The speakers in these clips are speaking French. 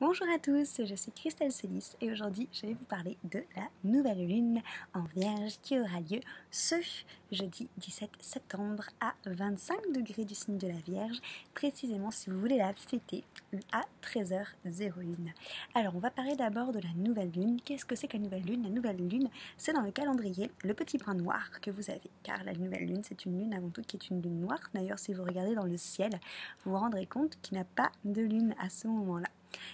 Bonjour à tous, je suis Christelle Célis et aujourd'hui je vais vous parler de la nouvelle lune en Vierge qui aura lieu ce jeudi 17 septembre à 25 degrés du signe de la Vierge, précisément si vous voulez la fêter à 13h01. Alors on va parler d'abord de la nouvelle lune. Qu'est-ce que c'est que la nouvelle lune? La nouvelle lune, c'est dans le calendrier le petit point noir que vous avez, car la nouvelle lune c'est une lune avant tout qui est une lune noire. D'ailleurs si vous regardez dans le ciel, vous vous rendrez compte qu'il n'y a pas de lune à ce moment-là.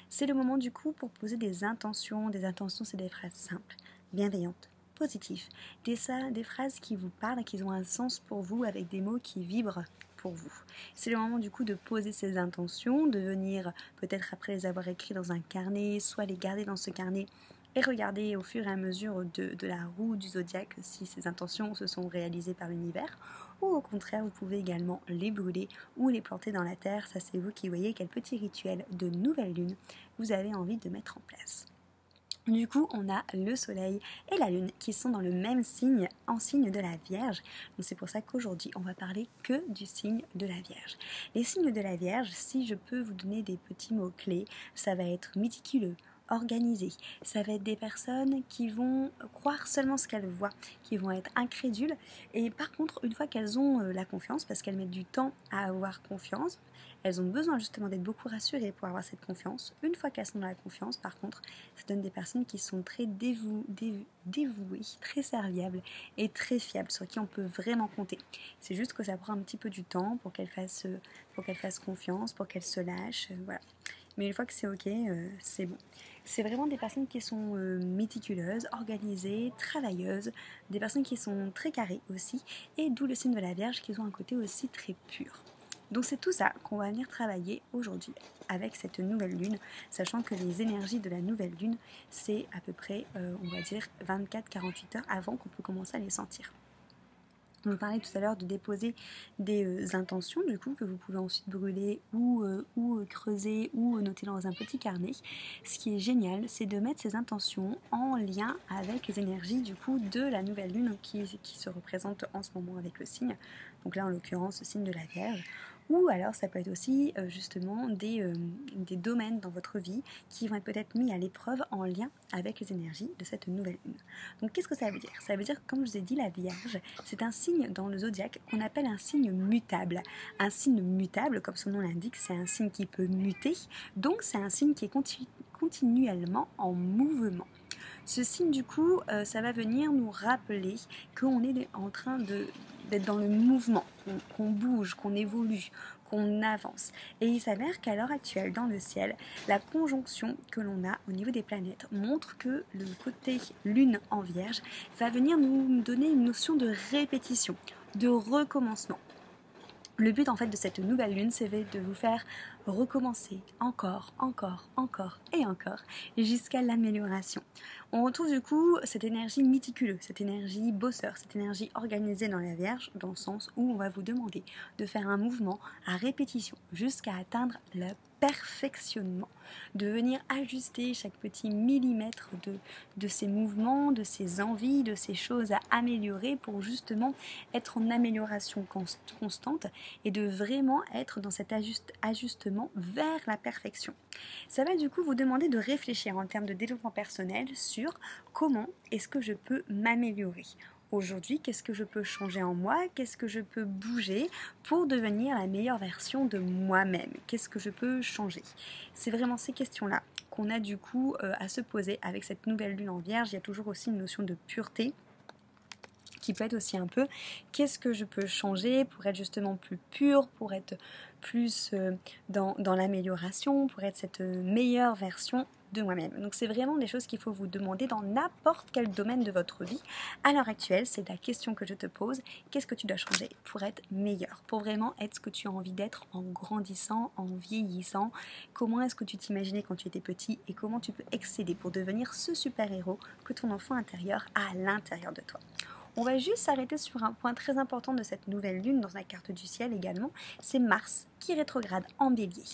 C'est le moment du coup pour poser des intentions. Des intentions, c'est des phrases simples, bienveillantes, positives. Des phrases qui vous parlent, qui ont un sens pour vous, avec des mots qui vibrent pour vous. C'est le moment du coup de poser ces intentions, de venir peut-être après les avoir écrites dans un carnet, soit les garder dans ce carnet et regarder au fur et à mesure de la roue du zodiaque si ces intentions se sont réalisées par l'univers, ou au contraire vous pouvez également les brûler ou les planter dans la terre. Ça c'est vous qui voyez quel petit rituel de nouvelle lune vous avez envie de mettre en place. Du coup, on a le soleil et la lune qui sont dans le même signe, en signe de la Vierge. Donc c'est pour ça qu'aujourd'hui, on va parler que du signe de la Vierge. Les signes de la Vierge, si je peux vous donner des petits mots-clés, ça va être méticuleux, organisé. Ça va être des personnes qui vont croire seulement ce qu'elles voient, qui vont être incrédules. Et par contre, une fois qu'elles ont la confiance, parce qu'elles mettent du temps à avoir confiance, elles ont besoin justement d'être beaucoup rassurées pour avoir cette confiance. Une fois qu'elles sont dans la confiance, par contre, ça donne des personnes qui sont très dévouées, très serviables et très fiables, sur qui on peut vraiment compter. C'est juste que ça prend un petit peu du temps pour qu'elles fassent confiance, pour qu'elles se lâchent, voilà. Mais une fois que c'est ok, c'est bon. C'est vraiment des personnes qui sont méticuleuses, organisées, travailleuses, des personnes qui sont très carrées aussi, et d'où le signe de la Vierge, qui ont un côté aussi très pur. Donc c'est tout ça qu'on va venir travailler aujourd'hui avec cette nouvelle lune, sachant que les énergies de la nouvelle lune, c'est à peu près, on va dire, 24-48 heures avant qu'on peut commencer à les sentir. Je vous parlais tout à l'heure de déposer des intentions du coup que vous pouvez ensuite brûler ou creuser ou noter dans un petit carnet. Ce qui est génial, c'est de mettre ces intentions en lien avec les énergies du coup de la nouvelle lune qui se représente en ce moment avec le signe. Donc là en l'occurrence le signe de la Vierge. Ou alors ça peut être aussi justement des domaines dans votre vie qui vont être peut-être mis à l'épreuve en lien avec les énergies de cette nouvelle lune. Donc qu'est-ce que ça veut dire? Ça veut dire que comme je vous ai dit, la Vierge, c'est un signe dans le zodiaque qu'on appelle un signe mutable. Un signe mutable, comme son nom l'indique, c'est un signe qui peut muter, donc c'est un signe qui est continuellement en mouvement. Ce signe du coup, ça va venir nous rappeler qu'on est en train d'être dans le mouvement, qu'on bouge, qu'on évolue, qu'on avance. Et il s'avère qu'à l'heure actuelle, dans le ciel, la conjonction que l'on a au niveau des planètes montre que le côté lune en Vierge va venir nous donner une notion de répétition, de recommencement. Le but en fait de cette nouvelle lune, c'est de vous faire recommencer encore et encore jusqu'à l'amélioration. On retrouve du coup cette énergie méticuleuse, cette énergie bosseur, cette énergie organisée dans la Vierge, dans le sens où on va vous demander de faire un mouvement à répétition jusqu'à atteindre le perfectionnement, de venir ajuster chaque petit millimètre de ces mouvements, de ces envies, de ces choses à améliorer pour justement être en amélioration constante et de vraiment être dans cet ajustement vers la perfection. Ça va du coup vous demander de réfléchir en termes de développement personnel sur comment est-ce que je peux m'améliorer. Aujourd'hui, qu'est-ce que je peux changer en moi? Qu'est-ce que je peux bouger pour devenir la meilleure version de moi-même? Qu'est-ce que je peux changer? C'est vraiment ces questions-là qu'on a du coup à se poser avec cette nouvelle lune en Vierge. Il y a toujours aussi une notion de pureté qui peut être aussi un peu qu'est-ce que je peux changer pour être justement plus pure, pour être plus dans l'amélioration, pour être cette meilleure version de moi-même. Donc c'est vraiment des choses qu'il faut vous demander dans n'importe quel domaine de votre vie. À l'heure actuelle, c'est la question que je te pose. Qu'est-ce que tu dois changer pour être meilleur, pour vraiment être ce que tu as envie d'être en grandissant, en vieillissant? Comment est-ce que tu t'imaginais quand tu étais petit et comment tu peux exceller pour devenir ce super-héros que ton enfant intérieur a à l'intérieur de toi? On va juste s'arrêter sur un point très important de cette nouvelle lune dans la carte du ciel également, c'est Mars qui rétrograde en Bélier.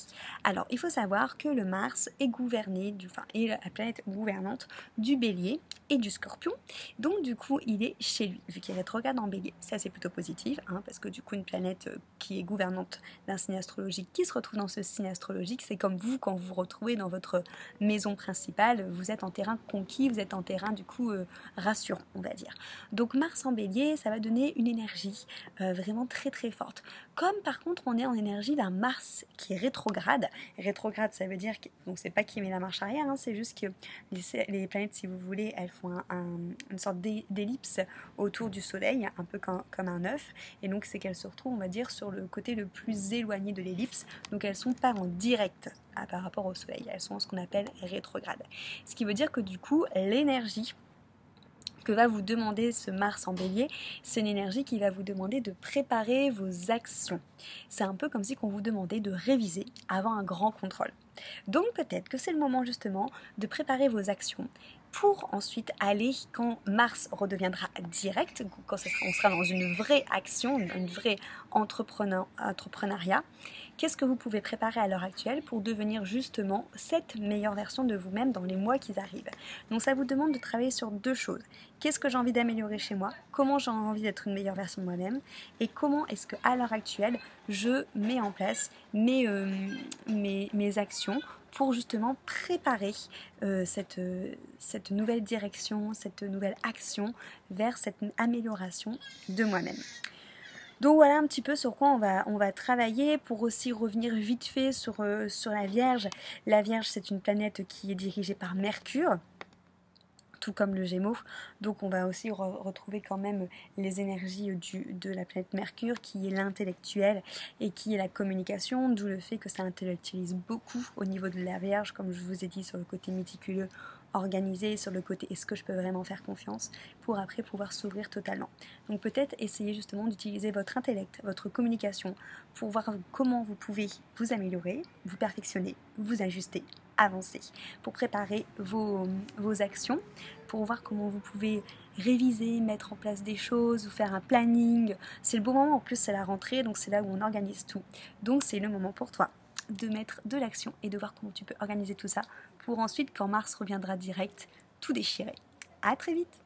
Alors, il faut savoir que le Mars est gouverné, est la planète gouvernante du Bélier et du Scorpion. Donc, du coup, il est chez lui, vu qu'il rétrograde en Bélier. Ça, c'est plutôt positif, parce que du coup, une planète qui est gouvernante d'un signe astrologique, qui se retrouve dans ce signe astrologique, c'est comme vous, quand vous vous retrouvez dans votre maison principale, vous êtes en terrain conquis, vous êtes en terrain, du coup, rassurant, on va dire. Donc, Mars en Bélier, ça va donner une énergie vraiment très très forte. Comme par contre on est en énergie d'un Mars qui est rétrograde. Rétrograde, ça veut dire que, donc c'est pas qu'il met la marche arrière, c'est juste que les planètes, si vous voulez, elles font une sorte d'ellipse autour du Soleil, un peu comme un œuf, et donc c'est qu'elles se retrouvent, on va dire, sur le côté le plus éloigné de l'ellipse, donc elles sont pas en direct par rapport au Soleil, elles sont ce qu'on appelle rétrograde. Ce qui veut dire que du coup l'énergie que va vous demander ce Mars en Bélier, c'est une énergie qui va vous demander de préparer vos actions. C'est un peu comme si on vous demandait de réviser avant un grand contrôle. Donc peut-être que c'est le moment justement de préparer vos actions pour ensuite aller, quand Mars redeviendra direct, quand on sera dans une vraie action, une vraie entrepreneuriat, qu'est-ce que vous pouvez préparer à l'heure actuelle pour devenir justement cette meilleure version de vous-même dans les mois qui arrivent. Donc ça vous demande de travailler sur deux choses. Qu'est-ce que j'ai envie d'améliorer chez moi? Comment j'ai envie d'être une meilleure version de moi-même? Et comment est-ce qu'à l'heure actuelle, je mets en place mes actions pour justement préparer cette nouvelle direction, cette nouvelle action vers cette amélioration de moi-même. Donc voilà un petit peu sur quoi on va travailler. Pour aussi revenir vite fait sur la Vierge. La Vierge, c'est une planète qui est dirigée par Mercure, tout comme le Gémeaux. Donc on va aussi retrouver quand même les énergies de la planète Mercure, qui est l'intellectuel et qui est la communication, d'où le fait que ça intellectualise beaucoup au niveau de la Vierge, comme je vous ai dit, sur le côté méticuleux, organisé, sur le côté est-ce que je peux vraiment faire confiance, pour après pouvoir s'ouvrir totalement. Donc peut-être essayer justement d'utiliser votre intellect, votre communication, pour voir comment vous pouvez vous améliorer, vous perfectionner, vous ajuster, avancer, pour préparer vos actions, pour voir comment vous pouvez réviser, mettre en place des choses, vous faire un planning. C'est le bon moment, en plus c'est la rentrée, donc c'est là où on organise tout. Donc c'est le moment pour toi de mettre de l'action et de voir comment tu peux organiser tout ça pour ensuite, quand Mars reviendra direct, tout déchirer. À très vite!